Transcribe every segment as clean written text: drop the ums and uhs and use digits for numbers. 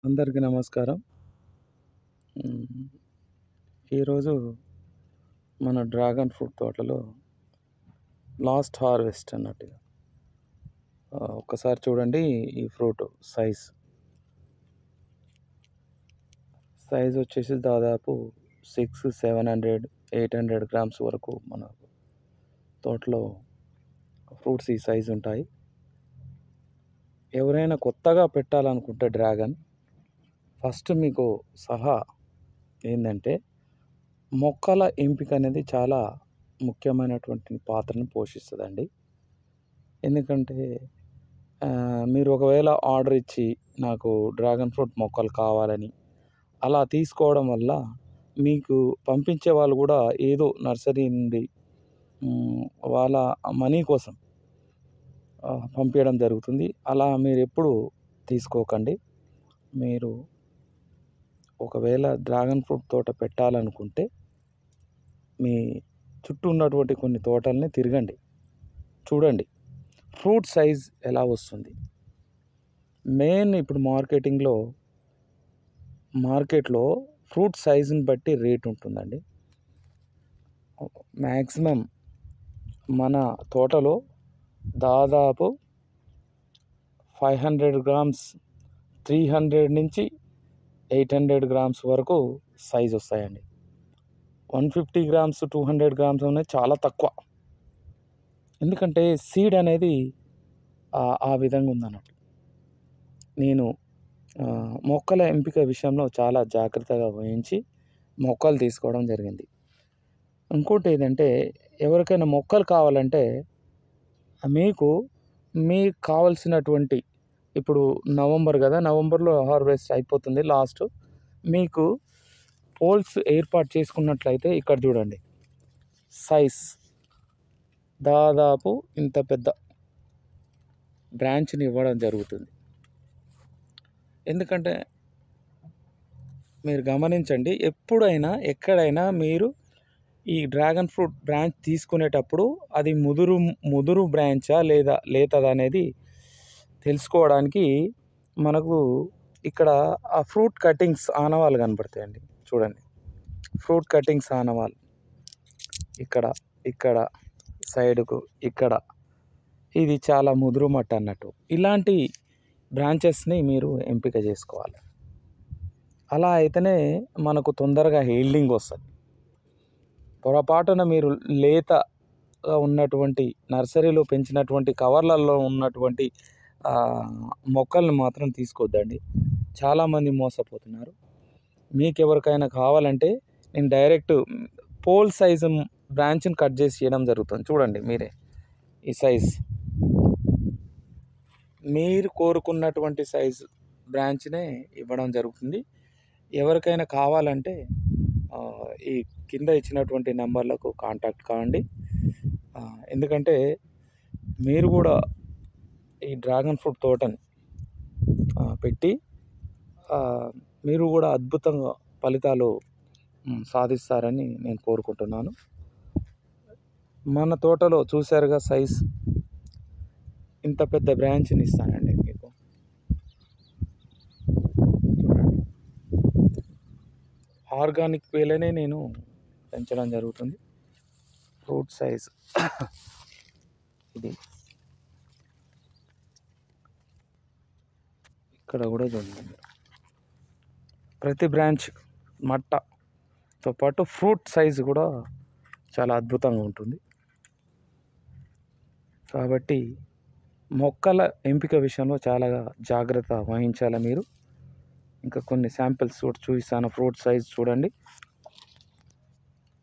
అందరికీ నమస్కారం. హ్మ్. ఈరోజు మన డ్రాగన్ ఫ్రూట్ తోటలో లాస్ట్ హార్వెస్ట్ అన్నట్టుగా. ఒక్కసారి చూడండి ఈ ఫ్రూట్ సైజ్ వచ్చేసి దాదాపు 600, 700, 800 గ్రామ్స్ వరకు మన తోటలో ఫ్రూట్స్ ఈ సైజ్ ఉంటాయి. ఎవరైనా కొత్తగా పెట్టాలనుకుంటే డ్రాగన్, ఫస్ట్ మీకు ఏంటంటే మొక్కల ఎంపిక అనేది చాలా ముఖ్యమైనటువంటి పాత్రను పోషిస్తుందండి. ఎందుకంటే మీరు ఒకవేళ ఆర్డర్ ఇచ్చి నాకు డ్రాగన్ ఫ్రూట్ మొక్కలు కావాలని అలా తీసుకోవడం వల్ల మీకు పంపించే వాళ్ళు కూడా ఏదో నర్సరీ నుండి వాళ్ళ మనీ కోసం పంపించడం జరుగుతుంది. అలా మీరు ఎప్పుడు తీసుకోకండి. మీరు ఒకవేళ డ్రాగన్ ఫ్రూట్ తోట పెట్టాలనుకుంటే మీ చుట్టూ ఉన్నటువంటి కొన్ని తోటల్ని తిరగండి, చూడండి ఫ్రూట్ సైజ్ ఎలా వస్తుంది. మెయిన్ ఇప్పుడు మార్కెట్లో ఫ్రూట్ సైజుని బట్టి రేట్ ఉంటుందండి. మ్యాక్సిమం మన తోటలో దాదాపు 500 గ్రామ్స్, 300 నుంచి 800 గ్రామ్స్ వరకు సైజ్ వస్తాయండి. 150 గ్రామ్స్, 200 గ్రామ్స్ అనేది చాలా తక్కువ. ఎందుకంటే సీడ్ అనేది ఆ విధంగా ఉందన్నట్టు. నేను మొక్కల ఎంపిక విషయంలో చాలా జాగ్రత్తగా వహించి మొక్కలు తీసుకోవడం జరిగింది. ఇంకోటి ఏంటంటే ఎవరికైనా మొక్కలు కావాలంటే మీకు కావాల్సినటువంటి ఇప్పుడు నవంబర్ కదా, నవంబర్లో హార్వెస్ట్ అయిపోతుంది లాస్ట్. మీకు పోల్స్ ఏర్పాటు చేసుకున్నట్లయితే ఇక్కడ చూడండి సైజ్ దాదాపు ఇంత పెద్ద బ్రాంచ్ని ఇవ్వడం జరుగుతుంది. ఎందుకంటే మీరు గమనించండి, ఎప్పుడైనా ఎక్కడైనా మీరు ఈ డ్రాగన్ ఫ్రూట్ బ్రాంచ్ తీసుకునేటప్పుడు అది ముదురు బ్రాంచా లేదా లేతదా అనేది తెలుసుకోవడానికి మనకు ఇక్కడ ఆ ఫ్రూట్ కటింగ్స్ ఆనవాళ్ళు కనబడతాయండి. చూడండి ఫ్రూట్ కటింగ్స్ ఆనవాళ్ళు ఇక్కడ సైడ్కు ఇక్కడ ఇది చాలా ముదురు మట్ట అన్నట్టు. ఇలాంటి బ్రాంచెస్ని మీరు ఎంపిక చేసుకోవాలి. అలా అయితేనే మనకు తొందరగా హీల్డింగ్ వస్తుంది. పొరపాటున మీరు లేతగా ఉన్నటువంటి నర్సరీలో పెంచినటువంటి కవర్లలో ఉన్నటువంటి మొక్కల్ని మాత్రం తీసుకోవద్దండి. చాలామంది మోసపోతున్నారు. మీకు ఎవరికైనా కావాలంటే నేను డైరెక్ట్ పోల్ సైజు బ్రాంచ్ని కట్ చేసి చేయడం జరుగుతుంది. చూడండి మీరే ఈ సైజ్, మీరు కోరుకున్నటువంటి సైజు బ్రాంచ్నే ఇవ్వడం జరుగుతుంది. ఎవరికైనా కావాలంటే ఈ కింద ఇచ్చినటువంటి నెంబర్లకు కాంటాక్ట్ కావండి. ఎందుకంటే మీరు కూడా ఈ డ్రాగన్ ఫ్రూట్ తోటని పెట్టి మీరు కూడా అద్భుతంగా ఫలితాలు సాధిస్తారని నేను కోరుకుంటున్నాను. మన తోటలో చూశారుగా సైజ్, ఇంత పెద్ద బ్రాంచ్ని ఇస్తానండి మీకు. చూడండి ఆర్గానిక్ వేలోనే నేను పెంచడం జరుగుతుంది. ఫ్రూట్ సైజ్ ఇది. ఇక్కడ కూడా చూడండి, ప్రతి బ్రాంచ్ మట్టతో పాటు ఫ్రూట్ సైజు కూడా చాలా అద్భుతంగా ఉంటుంది. కాబట్టి మొక్కల ఎంపిక విషయంలో చాలా జాగ్రత్త వహించాలి మీరు. ఇంకా కొన్ని శాంపిల్స్ కూడా చూపిస్తాను. ఫ్రూట్ సైజ్ చూడండి,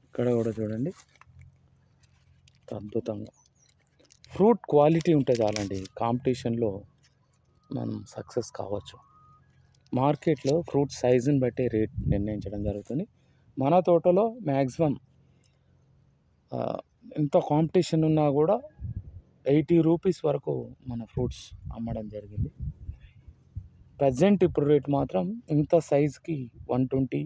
ఇక్కడ కూడా చూడండి అద్భుతంగా. ఫ్రూట్ క్వాలిటీ ఉంటే చాలండి, కాంపిటీషన్లో మనం సక్సెస్ కావచ్చు. మార్కెట్లో ఫ్రూట్ సైజుని బట్టి రేట్ నిర్ణయించడం జరుగుతుంది. మన తోటలో మ్యాక్సిమం ఎంత కాంపిటీషన్ ఉన్నా కూడా 80 రూపీస్ వరకు మన ఫ్రూట్స్ అమ్మడం జరిగింది. ప్రజెంట్ ఇప్పుడు రేట్ మాత్రం ఇంత సైజ్కి 120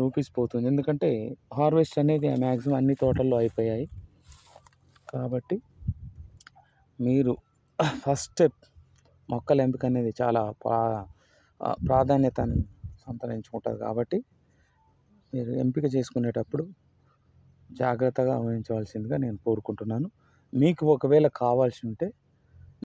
రూపీస్ పోతుంది. ఎందుకంటే హార్వెస్ట్ అనేది మ్యాక్సిమం అన్ని తోటల్లో అయిపోయాయి. కాబట్టి మీరు ఫస్ట్ స్టెప్ మొక్కల ఎంపిక అనేది చాలా ప్రాధాన్యతను సంతరించుకుంటుంది. కాబట్టి మీరు ఎంపిక చేసుకునేటప్పుడు జాగ్రత్తగా వహించవలసిందిగా నేను కోరుకుంటున్నాను. మీకు ఒకవేళ కావాల్సి ఉంటే